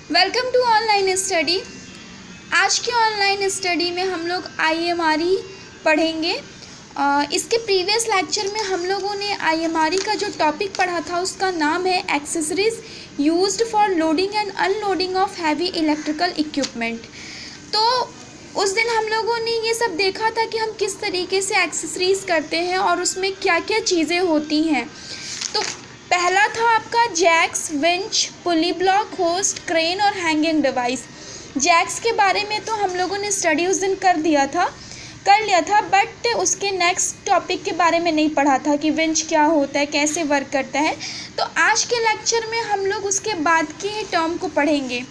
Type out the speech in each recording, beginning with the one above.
Welcome to online study. आज की online study में हम लोग आईएमआरई पढ़ेंगे। इसके प्रीवियस लेक्चर में हम लोगों ने आईएमआरई का जो टॉपिक पढ़ा था उसका नाम है accessories used for loading and unloading of heavy electrical equipment. तो उस दिन हम लोगों ने ये सब देखा था कि हम किस तरीके से एक्सेसरीज करते हैं और उसमें क्या क्या चीज़ें होती हैं। तो पहला था आपका जैक्स, विंच, पुली ब्लॉक, होस्ट, क्रेन और हैंगिंग डिवाइस। जैक्स के बारे में तो हम लोगों ने स्टडी उस दिन कर लिया था, बट उसके नेक्स्ट टॉपिक के बारे में नहीं पढ़ा था कि विंच क्या होता है, कैसे वर्क करता है। तो आज के लेक्चर में हम लोग उसके बाद के टर्म को पढ़ेंगे।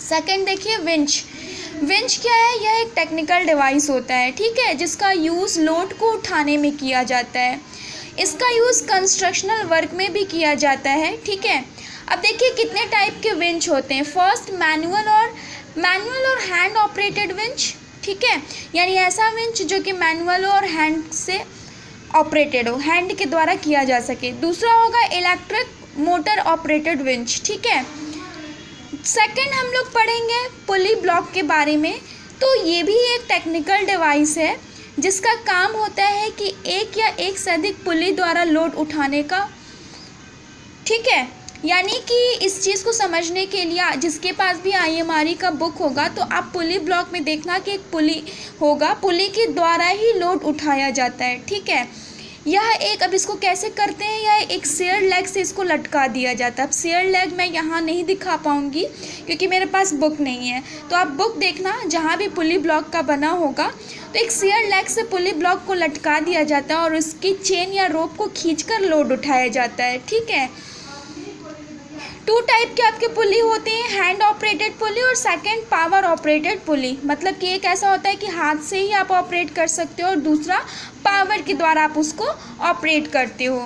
सेकंड देखिए विंच। विंच क्या है? यह एक टेक्निकल डिवाइस होता है, ठीक है, जिसका यूज़ लोड को उठाने में किया जाता है। इसका यूज़ कंस्ट्रक्शनल वर्क में भी किया जाता है, ठीक है। अब देखिए कितने टाइप के विंच होते हैं। फर्स्ट मैनुअल और हैंड ऑपरेटेड विंच, ठीक है, यानी ऐसा विंच जो कि मैनुअल और हैंड से ऑपरेटेड हो, हैंड के द्वारा किया जा सके। दूसरा होगा इलेक्ट्रिक मोटर ऑपरेटेड विंच, ठीक है। सेकंड हम लोग पढ़ेंगे पुली ब्लॉक के बारे में। तो ये भी एक टेक्निकल डिवाइस है जिसका काम होता है कि एक या एक से अधिक पुली द्वारा लोड उठाने का, ठीक है। यानी कि इस चीज़ को समझने के लिए जिसके पास भी आईएमआरई का बुक होगा तो आप पुली ब्लॉक में देखना कि एक पुली होगा, पुली के द्वारा ही लोड उठाया जाता है, ठीक है। यह एक, अब इसको कैसे करते हैं, यह एक शेयर लेग से इसको लटका दिया जाता है। अब शेयर लेग मैं यहाँ नहीं दिखा पाऊँगी क्योंकि मेरे पास बुक नहीं है, तो आप बुक देखना जहाँ भी पुली ब्लॉक का बना होगा। तो एक शेयर लेग से पुली ब्लॉक को लटका दिया जाता है और उसकी चेन या रोप को खींचकर लोड उठाया जाता है, ठीक है। टू टाइप के आपके पुली होते हैं, हैंड ऑपरेटेड पुली और सेकंड पावर ऑपरेटेड पुली। मतलब कि एक ऐसा होता है कि हाथ से ही आप ऑपरेट कर सकते हो और दूसरा पावर के द्वारा आप उसको ऑपरेट करते हो,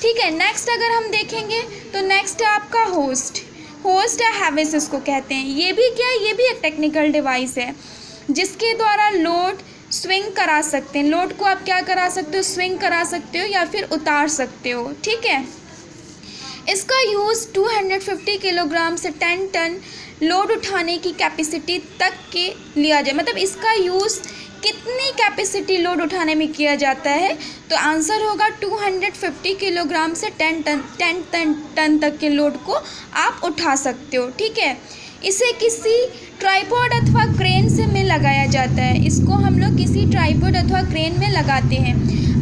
ठीक है। नेक्स्ट अगर हम देखेंगे तो नेक्स्ट है आपका होस्ट या हैविस इसको कहते हैं। ये भी क्या है? ये भी एक टेक्निकल डिवाइस है जिसके द्वारा लोड स्विंग करा सकते हैं। लोड को आप क्या करा सकते हो? स्विंग करा सकते हो या फिर उतार सकते हो, ठीक है। इसका यूज़ 250 किलोग्राम से 10 टन लोड उठाने की कैपेसिटी तक के लिया जाए। मतलब इसका यूज़ कितनी कैपेसिटी लोड उठाने में किया जाता है? तो आंसर होगा 250 किलोग्राम से 10 टन तक के लोड को आप उठा सकते हो, ठीक है। इसे किसी ट्राइपॉड अथवा क्रेन से में लगाया जाता है। इसको हम लोग किसी ट्राइपॉड अथवा क्रेन में लगाते हैं।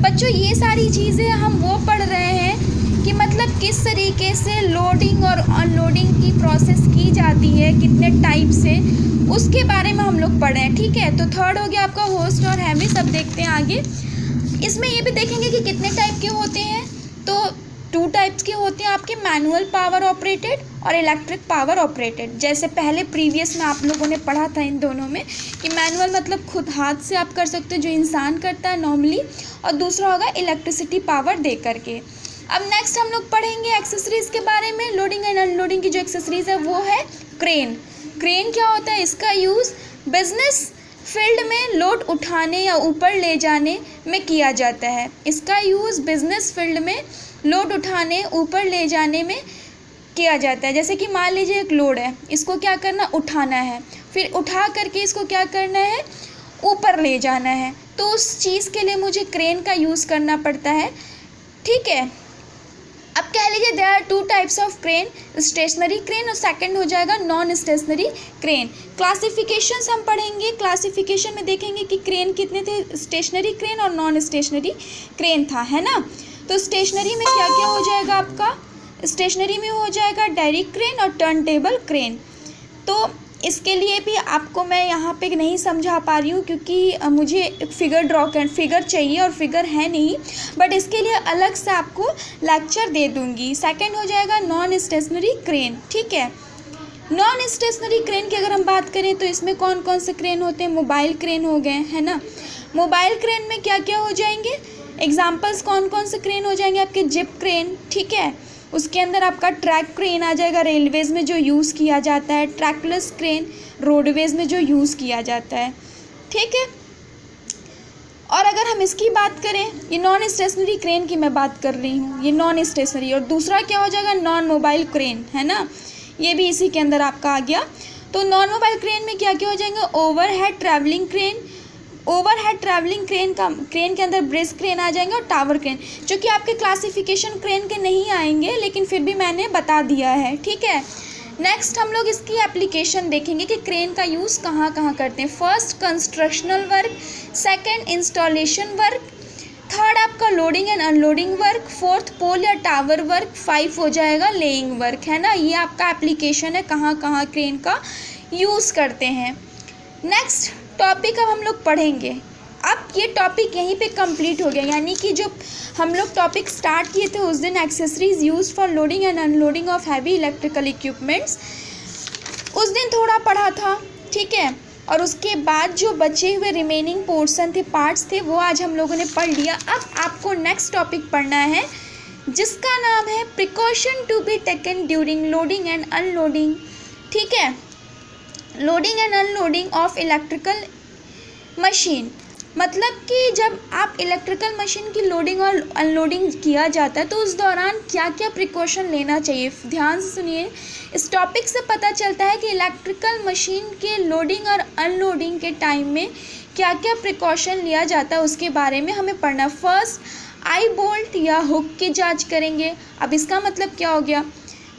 बच्चों ये सारी चीज़ें हम वो पढ़ रहे हैं कि मतलब किस तरीके से लोडिंग और अनलोडिंग की प्रोसेस की जाती है, कितने टाइप से, उसके बारे में हम लोग पढ़ रहे हैं, ठीक है। तो थर्ड हो गया आपका होस्ट और हैविस। अब देखते हैं आगे। इसमें ये भी देखेंगे कि कितने टाइप के होते हैं। तो 2 टाइप्स के होते हैं आपके, मैनुअल पावर ऑपरेटेड और इलेक्ट्रिक पावर ऑपरेटेड। जैसे पहले प्रीवियस में आप लोगों ने पढ़ा था इन दोनों में कि मैनुअल मतलब खुद हाथ से आप कर सकते हो जो इंसान करता है नॉर्मली, और दूसरा होगा इलेक्ट्रिसिटी पावर दे करके। अब नेक्स्ट हम लोग पढ़ेंगे एक्सेसरीज़ के बारे में। लोडिंग एंड अनलोडिंग की जो एक्सेसरीज़ है वो है क्रेन। क्रेन क्या होता है? इसका यूज़ बिजनेस फील्ड में लोड उठाने या ऊपर ले जाने में किया जाता है। इसका यूज़ बिजनेस फील्ड में लोड उठाने, ऊपर ले जाने में किया जाता है। जैसे कि मान लीजिए एक लोड है, इसको क्या करना? उठाना है, फिर उठा करके इसको क्या करना है? ऊपर ले जाना है। तो उस चीज़ के लिए मुझे क्रेन का यूज़ करना पड़ता है, ठीक है। अब कह लीजिए there are 2 types of crane, stationary crane और सेकंड हो जाएगा नॉन स्टेशनरी क्रेन। क्लासिफिकेशंस हम पढ़ेंगे। क्लासिफिकेशन में देखेंगे कि क्रेन कितने थे, स्टेशनरी क्रेन और नॉन स्टेशनरी क्रेन था, है ना। तो स्टेशनरी में क्या क्या हो जाएगा आपका? स्टेशनरी में हो जाएगा डायरेक्ट क्रेन और टर्न टेबल क्रेन। तो इसके लिए भी आपको मैं यहाँ पे नहीं समझा पा रही हूँ क्योंकि मुझे फिगर चाहिए और फिगर है नहीं, बट इसके लिए अलग से आपको लेक्चर दे दूँगी। सेकंड हो जाएगा नॉन स्टेशनरी क्रेन, ठीक है। नॉन स्टेशनरी क्रेन की अगर हम बात करें तो इसमें कौन कौन से क्रेन होते हैं? मोबाइल क्रेन हो गए, है ना। मोबाइल क्रेन में क्या क्या हो जाएंगे? एग्जाम्पल्स कौन कौन से क्रेन हो जाएंगे आपके? जिप क्रेन, ठीक है। उसके अंदर आपका ट्रैक क्रेन आ जाएगा, रेलवेज़ में जो यूज़ किया जाता है। ट्रैकलेस क्रेन रोडवेज़ में जो यूज़ किया जाता है, ठीक है। और अगर हम इसकी बात करें, ये नॉन स्टेशनरी क्रेन की मैं बात कर रही हूँ, ये नॉन स्टेशनरी। और दूसरा क्या हो जाएगा? नॉन मोबाइल क्रेन, है ना। ये भी इसी के अंदर आपका आ गया। तो नॉन मोबाइल क्रेन में क्या क्या हो जाएंगे, overhead travelling crane, overhead travelling crane के अंदर ब्रिज क्रेन आ जाएंगे, और टावर क्रेन, जो कि आपके क्लासिफिकेशन क्रेन के नहीं आएंगे, लेकिन फिर भी मैंने बता दिया है, ठीक है। नेक्स्ट हम लोग इसकी एप्लीकेशन देखेंगे कि क्रेन का यूज़ कहाँ कहाँ करते हैं। First constructional work, second installation work, third आपका loading and unloading work, fourth pole या टावर वर्क, 5 हो जाएगा लेइंग वर्क, है ना। ये आपका एप्लीकेशन है कहाँ कहाँ क्रेन का यूज़ करते हैं। नेक्स्ट टॉपिक अब हम लोग पढ़ेंगे। अब ये टॉपिक यहीं पे कंप्लीट हो गया, यानी कि जो हम लोग टॉपिक स्टार्ट किए थे उस दिन, accessories use for loading and unloading of heavy electrical equipments, उस दिन थोड़ा पढ़ा था, ठीक है। और उसके बाद जो बचे हुए रिमेनिंग पोर्शन थे, पार्ट्स थे, वो आज हम लोगों ने पढ़ लिया। अब आपको नेक्स्ट टॉपिक पढ़ना है जिसका नाम है precaution to be taken during loading and unloading, ठीक है। Loading and unloading of electrical machine, मतलब कि जब आप इलेक्ट्रिकल मशीन की लोडिंग और अनलोडिंग किया जाता है तो उस दौरान क्या क्या प्रिकॉशन लेना चाहिए। ध्यान से सुनिए, इस टॉपिक से पता चलता है कि इलेक्ट्रिकल मशीन के लोडिंग और अनलोडिंग के टाइम में क्या क्या प्रिकॉशन लिया जाता है उसके बारे में हमें पढ़ना। फर्स्ट, आई बोल्ट या हुक की जांच करेंगे। अब इसका मतलब क्या हो गया,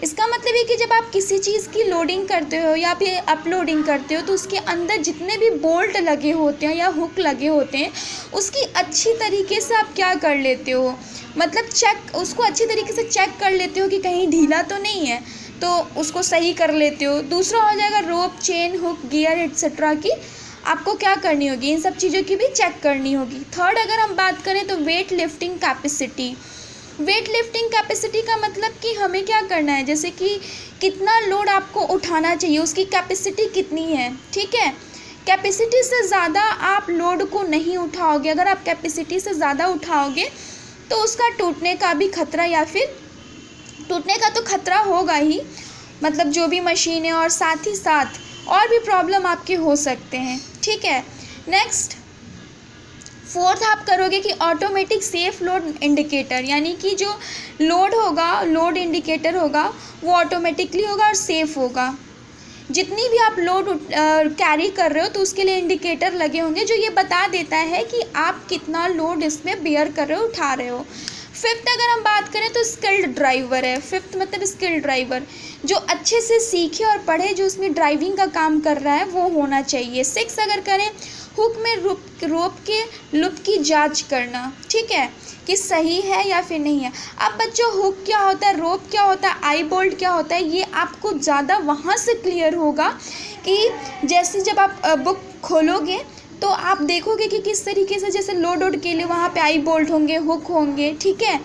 इसका मतलब है कि जब आप किसी चीज़ की लोडिंग करते हो या फिर अपलोडिंग करते हो तो उसके अंदर जितने भी बोल्ट लगे होते हैं या हुक लगे होते हैं उसकी अच्छी तरीके से आप क्या कर लेते हो, मतलब चेक, उसको अच्छी तरीके से चेक कर लेते हो कि कहीं ढीला तो नहीं है, तो उसको सही कर लेते हो। दूसरा हो जाएगा रोप, चेन, हुक, गियर एट्सेट्रा की आपको क्या करनी होगी, इन सब चीज़ों की भी चेक करनी होगी। थर्ड, अगर हम बात करें तो weight lifting capacity. Weight lifting capacity का मतलब कि हमें क्या करना है, जैसे कि कितना लोड आपको उठाना चाहिए, उसकी कैपेसिटी कितनी है, ठीक है। कैपेसिटी से ज़्यादा आप लोड को नहीं उठाओगे, अगर आप कैपेसिटी से ज़्यादा उठाओगे तो उसका टूटने का भी खतरा, या फिर टूटने का तो खतरा होगा ही, मतलब जो भी मशीन है, और साथ ही साथ और भी प्रॉब्लम आपके हो सकते हैं, ठीक है। नेक्स्ट, फोर्थ आप करोगे कि ऑटोमेटिक सेफ लोड इंडिकेटर, यानी कि जो लोड होगा, लोड इंडिकेटर होगा वो ऑटोमेटिकली होगा और सेफ होगा। जितनी भी आप लोड कैरी कर रहे हो तो उसके लिए इंडिकेटर लगे होंगे जो ये बता देता है कि आप कितना लोड इसमें बेयर कर रहे हो, उठा रहे हो। फिफ्थ, अगर हम बात करें तो स्किल्ड ड्राइवर है। फिफ्थ मतलब स्किल्ड ड्राइवर, जो अच्छे से सीखे और पढ़े, जो उसमें ड्राइविंग का काम कर रहा है वो होना चाहिए। सिक्स, अगर करें हुक में रोप के लूप की जांच करना, ठीक है, कि सही है या फिर नहीं है। अब बच्चों, हुक क्या होता है, रोप क्या होता है, आई बोल्ट क्या होता है, ये आपको ज़्यादा वहाँ से क्लियर होगा कि जैसे जब आप बुक खोलोगे तो आप देखोगे कि किस तरीके से, जैसे लोड के लिए वहाँ पे आई बोल्ट होंगे, हुक होंगे, ठीक है,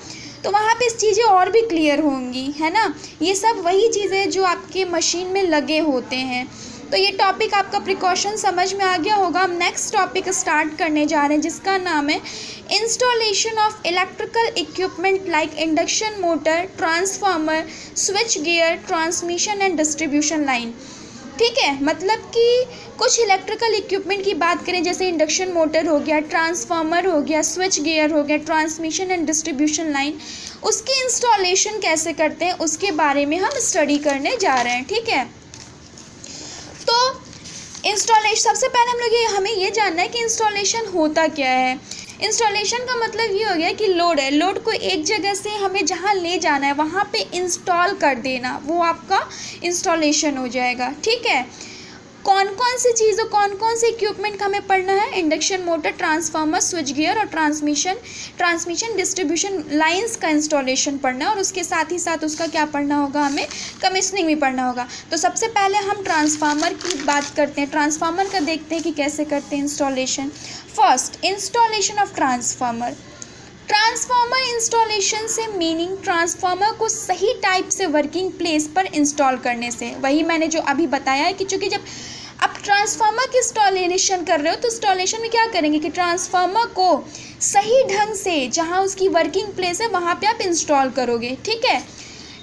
तो वहाँ पे चीज़ें और भी क्लियर होंगी, है ना। ये सब वही चीज़ें जो आपके मशीन में लगे होते हैं। तो ये टॉपिक आपका प्रिकॉशन समझ में आ गया होगा। हम नेक्स्ट टॉपिक स्टार्ट करने जा रहे हैं जिसका नाम है installation of electrical equipment like induction motor, transformer, switch gear, transmission and distribution line, ठीक है। मतलब कि कुछ इलेक्ट्रिकल इक्विपमेंट की बात करें, जैसे इंडक्शन मोटर हो गया, ट्रांसफार्मर हो गया, स्विच गियर हो गया, ट्रांसमिशन एंड डिस्ट्रीब्यूशन लाइन, उसकी इंस्टॉलेशन कैसे करते हैं उसके बारे में हम स्टडी करने जा रहे हैं, ठीक है। तो इंस्टॉलेशन, सबसे पहले हम लोग हमें ये जानना है कि इंस्टॉलेशन होता क्या है। इंस्टॉलेशन का मतलब ये हो गया कि लोड है, लोड को एक जगह से हमें जहाँ ले जाना है वहाँ पे इंस्टॉल कर देना, वो आपका इंस्टॉलेशन हो जाएगा, ठीक है। कौन कौन सी चीज़ों, कौन कौन से इक्विपमेंट का हमें पढ़ना है, induction motor, transformer, switch gear और ट्रांसमिशन डिस्ट्रीब्यूशन लाइंस का इंस्टॉलेशन पढ़ना है, और उसके साथ ही साथ उसका क्या पढ़ना होगा, हमें कमीशनिंग भी पढ़ना होगा। तो सबसे पहले हम ट्रांसफार्मर की बात करते हैं, ट्रांसफार्मर का देखते हैं कि कैसे करते हैं installation. First, installation of transformer. Transformer installation से मीनिंग ट्रांसफार्मर को सही टाइप से वर्किंग प्लेस पर इंस्टॉल करने से। वही मैंने जो अभी बताया है कि चूँकि जब आप ट्रांसफार्मर की इंस्टॉलेशन कर रहे हो तो इंस्टॉलेशन में क्या करेंगे कि ट्रांसफार्मर को सही ढंग से जहाँ उसकी वर्किंग प्लेस है वहाँ पे आप इंस्टॉल करोगे, ठीक है।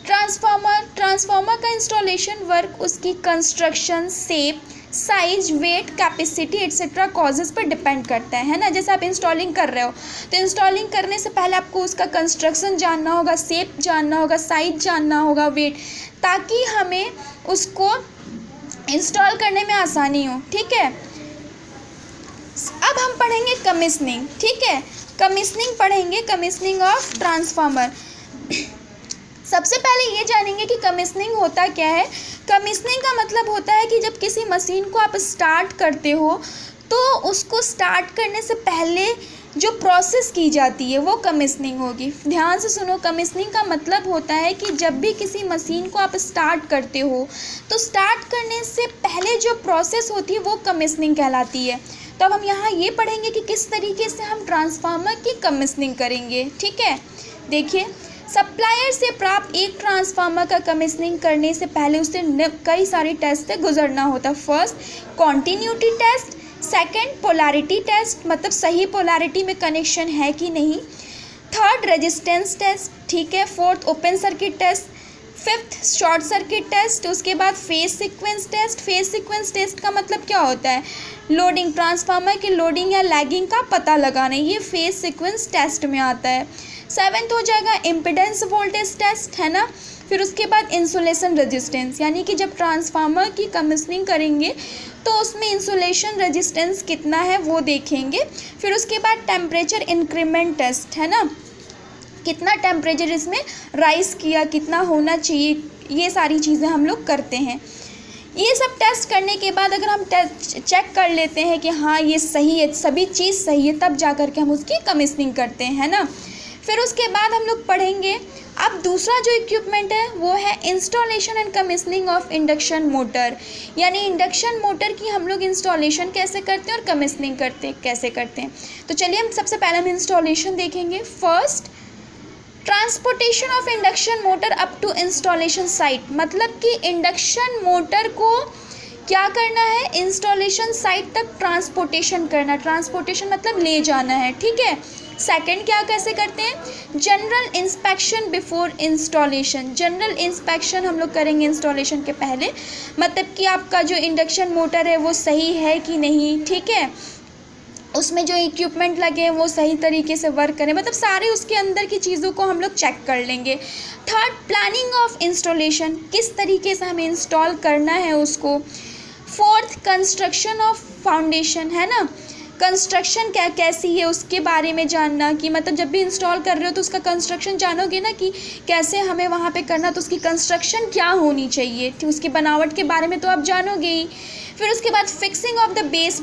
ट्रांसफार्मर का इंस्टॉलेशन वर्क उसकी construction, shape, size, weight, capacity etcetera causes पर डिपेंड करता है ना। जैसे आप इंस्टॉलिंग कर रहे हो तो इंस्टॉलिंग करने से पहले आपको उसका कंस्ट्रक्शन जानना होगा, शेप जानना होगा, साइज जानना होगा, वेट, ताकि हमें उसको इंस्टॉल करने में आसानी हो। ठीक है, अब हम पढ़ेंगे कमीशनिंग। ठीक है, कमीशनिंग पढ़ेंगे, कमीशनिंग ऑफ ट्रांसफार्मर। सबसे पहले ये जानेंगे कि कमीशनिंग होता क्या है। कमीशनिंग का मतलब होता है कि जब किसी मशीन को आप स्टार्ट करते हो तो उसको स्टार्ट करने से पहले जो प्रोसेस की जाती है वो कमीशनिंग होगी। ध्यान से सुनो, कमीशनिंग का मतलब होता है कि जब भी किसी मशीन को आप स्टार्ट करते हो तो स्टार्ट करने से पहले जो प्रोसेस होती है वो कमीशनिंग कहलाती है। तो अब हम यहाँ ये पढ़ेंगे कि किस तरीके से हम ट्रांसफार्मर की कमीशनिंग करेंगे। ठीक है, देखिए, सप्लायर से प्राप्त एक ट्रांसफार्मर का कमीशनिंग करने से पहले उसे कई सारे टेस्ट से गुजरना होता है। First, continuity test. Second, polarity test, मतलब सही पोलैरिटी में कनेक्शन है कि नहीं। Third, resistance test. ठीक है। Fourth, open circuit test. Fifth, short circuit test. उसके बाद phase sequence test. Phase sequence test का मतलब क्या होता है? लोडिंग, ट्रांसफार्मर की लोडिंग या लैगिंग का पता लगाना, ये फेज सीक्वेंस टेस्ट में आता है। सेवेंथ हो जाएगा इम्पिडेंस वोल्टेज टेस्ट, है ना। फिर उसके बाद इंसुलेशन रेजिस्टेंस, यानी कि जब ट्रांसफार्मर की कमीशनिंग करेंगे तो उसमें इंसुलेशन रेजिस्टेंस कितना है वो देखेंगे। फिर उसके बाद टेम्परेचर इंक्रीमेंट टेस्ट, है ना, कितना टेम्परेचर इसमें राइज किया, कितना होना चाहिए, ये सारी चीज़ें हम लोग करते हैं। ये सब टेस्ट करने के बाद अगर हम चेक कर लेते हैं कि हाँ ये सही है, सभी चीज़ सही है, तब जा कर के हम उसकी कमीशनिंग करते हैं, है ना। फिर उसके बाद हम लोग पढ़ेंगे अब दूसरा जो इक्विपमेंट है वो है installation and commissioning of induction motor, यानी इंडक्शन मोटर की हम लोग इंस्टॉलेशन कैसे करते हैं और कमीशनिंग कैसे करते हैं। तो चलिए हम सबसे पहले हम इंस्टॉलेशन देखेंगे। First, transportation of induction motor up to installation site, मतलब कि इंडक्शन मोटर को क्या करना है, इंस्टॉलेशन साइट तक ट्रांसपोर्टेशन करना। ट्रांसपोर्टेशन मतलब ले जाना है। ठीक है। सेकंड, क्या कैसे करते हैं, general inspection before installation. General inspection हम लोग करेंगे इंस्टॉलेशन के पहले, मतलब कि आपका जो इंडक्शन मोटर है वो सही है कि नहीं। ठीक है, उसमें जो इक्विपमेंट लगे हैं वो सही तरीके से वर्क करें, मतलब सारे उसके अंदर की चीज़ों को हम लोग चेक कर लेंगे। थर्ड, प्लानिंग ऑफ इंस्टॉलेशन, किस तरीके से हमें इंस्टॉल करना है उसको। फोर्थ, कंस्ट्रक्शन ऑफ फाउंडेशन, है ना, कंस्ट्रक्शन क्या कैसी है उसके बारे में जानना, कि मतलब जब भी इंस्टॉल कर रहे हो तो उसका कंस्ट्रक्शन जानोगे ना कि कैसे हमें वहाँ पे करना, तो उसकी कंस्ट्रक्शन क्या होनी चाहिए, उसकी बनावट के बारे में तो आप जानोगे ही। फिर उसके बाद fixing of the base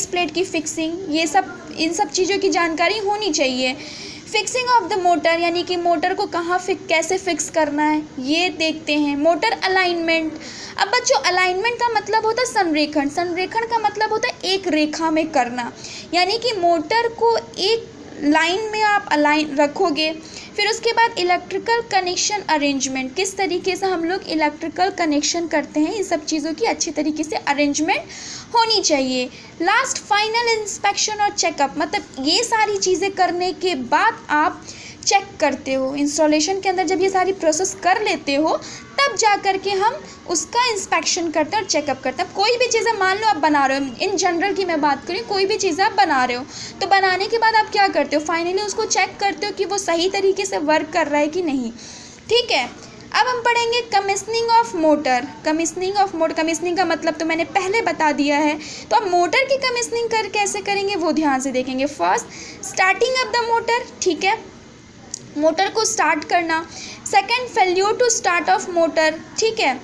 plate की फिक्सिंग, ये सब इन सब चीज़ों की जानकारी होनी चाहिए। फिक्सिंग ऑफ द मोटर, यानी कि मोटर को कहाँ कैसे फिक्स करना है ये देखते हैं। मोटर अलाइनमेंट, अब बच्चों अलाइनमेंट का मतलब होता है संरेखण। संरेखण का मतलब होता है एक रेखा में करना, यानी कि मोटर को एक लाइन में आप अलाइन रखोगे। फिर उसके बाद इलेक्ट्रिकल कनेक्शन अरेंजमेंट, किस तरीके से हम लोग इलेक्ट्रिकल कनेक्शन करते हैं, इन सब चीज़ों की अच्छी तरीके से अरेंजमेंट होनी चाहिए। लास्ट, फाइनल इंस्पेक्शन और चेकअप, मतलब ये सारी चीज़ें करने के बाद आप चेक करते हो इंस्टॉलेशन के अंदर। जब ये सारी प्रोसेस कर लेते हो तब जा कर के हम उसका इंस्पेक्शन करते हैं और चेकअप करते हैं। कोई भी चीज़ें मान लो आप बना रहे हो, इन जनरल की मैं बात करूँ, कोई भी चीज़ आप बना रहे हो तो बनाने के बाद आप क्या करते हो, फाइनली उसको चेक करते हो कि वो सही तरीके से वर्क कर रहा है कि नहीं। ठीक है। अब हम पढ़ेंगे कमीशनिंग ऑफ मोटर। कमीशनिंग का मतलब तो मैंने पहले बता दिया है, तो अब मोटर की कमीशनिंग कैसे करेंगे वो ध्यान से देखेंगे। First, starting up the motor, ठीक है, मोटर को स्टार्ट करना। Second, failure to start of motor, ठीक है,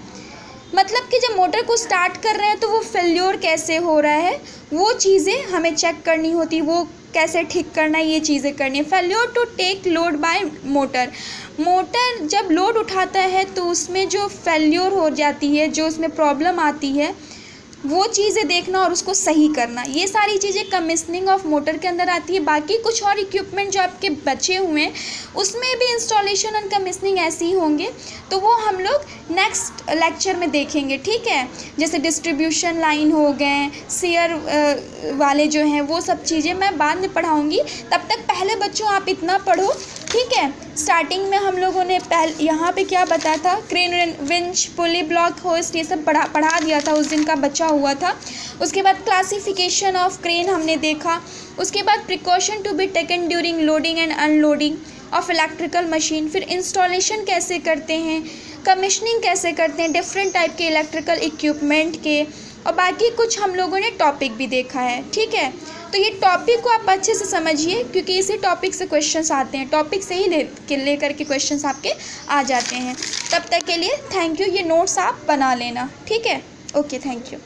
मतलब कि जब मोटर को स्टार्ट कर रहे हैं तो वो फेल्योर कैसे हो रहा है वो चीज़ें हमें चेक करनी होती, वो कैसे ठीक करना है ये चीज़ें करनी है। Failure to take load by motor, motor जब लोड उठाता है तो उसमें जो फेल्योर हो जाती है, जो उसमें प्रॉब्लम आती है वो चीज़ें देखना और उसको सही करना, ये सारी चीज़ें कमीशनिंग ऑफ मोटर के अंदर आती है। बाकी कुछ और इक्विपमेंट जो आपके बचे हुए हैं उसमें भी इंस्टॉलेशन एंड कमीशनिंग ऐसे ही होंगे, तो वो हम लोग नेक्स्ट लेक्चर में देखेंगे। ठीक है, जैसे डिस्ट्रीब्यूशन लाइन हो गए, शेयर वाले जो हैं वो सब चीज़ें मैं बाद में पढ़ाऊँगी। तब तक पहले बच्चों आप इतना पढ़ो। ठीक है, स्टार्टिंग में हम लोगों ने यहाँ पे क्या बताया था, क्रेन, विंच, पुली, ब्लॉक, होस्ट, ये सब पढ़ा दिया था, उस दिन का बचा हुआ था। उसके बाद क्लासिफिकेशन ऑफ क्रेन हमने देखा। उसके बाद precaution to be taken during loading and unloading of electrical machine. फिर इंस्टॉलेशन कैसे करते हैं, कमीशनिंग कैसे करते हैं डिफरेंट टाइप के इलेक्ट्रिकल इक्विपमेंट के, और बाकी कुछ हम लोगों ने टॉपिक भी देखा है। ठीक है, तो ये टॉपिक को आप अच्छे से समझिए क्योंकि इसी टॉपिक से क्वेश्चंस आते हैं, टॉपिक से ही लेकर के क्वेश्चंस आपके आ जाते हैं। तब तक के लिए थैंक यू। ये नोट्स आप बना लेना। ठीक है, ओके, थैंक यू।